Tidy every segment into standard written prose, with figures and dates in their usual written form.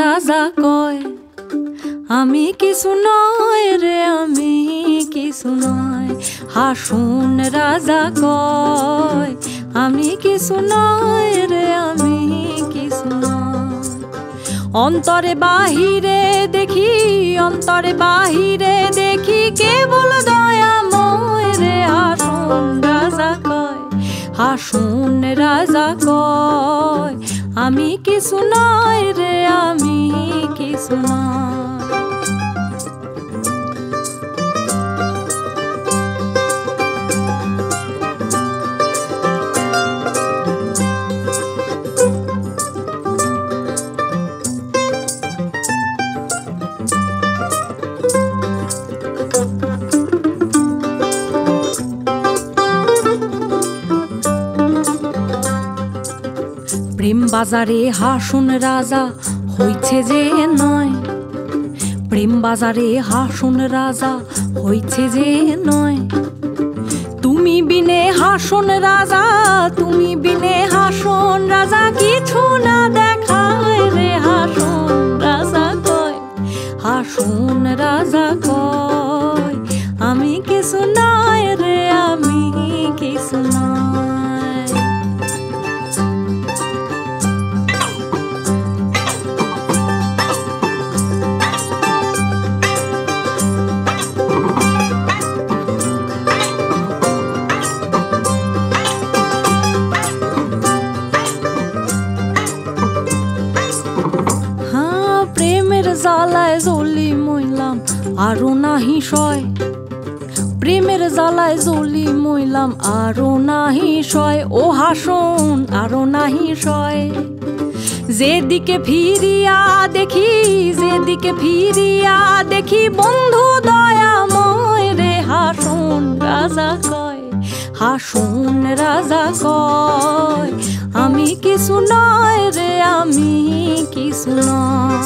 রাজা কয় আমি কিছু নয় রে, আমি কিছু নয়। হাসুন রাজা কয় আমি কিছু নয় রে, আমি কিছু নয়। অন্তরে বাহিরে দেখি, অন্তরে বাহিরে দেখি কেবল দয়াময় রে। হাসুন রাজা কয়, হাসুন রাজা কয় আমি কিছু নয় রে, আমি কিছু নয়। প্রেম বাজারে হাসুন রাজা হইছে যে নয়, প্রেম বাজারে হাসুন রাজা হইছে যে নয়। তুমি বিনে হাসুন রাজা, তুমি বিনে হাসুন রাজা কিছু না দেখায় রে। হাসুন রাজা কয়, হাসুন রাজা কয় আমি কিছু নয় রে, আমি কিছু নয়। জ্বালায় জ্বলি মইলাম আরো নাহি সয়, প্রেমের জ্বালায় জ্বলি মইলাম আরো নাহি সয়। ও হাসুন আরো নাহি সয়। যেদিকে ফিরিয়া দেখি, যেদিকে ফিরিয়া দেখি বন্ধু দয়াময় রে। হাসুন রাজা কয়, হাসুন রাজা কয় আমি কিছু নয় রে, আমি কিছু নয়।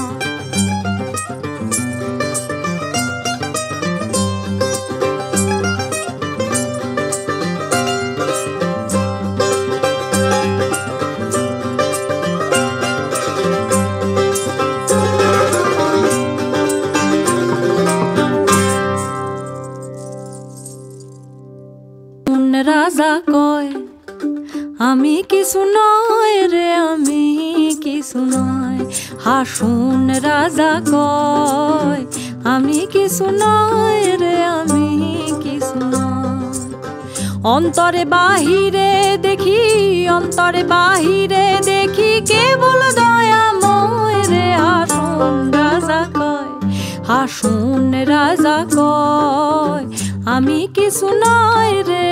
রাজা কয় আমি কিছু নয় রে, আমি কিছু নয়। হাসুন রাজা কয় আমি কিছু নয় রে, আমি কিছু নয়। অন্তরে বাহিরে দেখি, অন্তরে বাহিরে দেখি কেবল দয়াময় রে। হাসুন রাজা কয়, হাসুন রাজা কয় আমি কিছু নয় রে,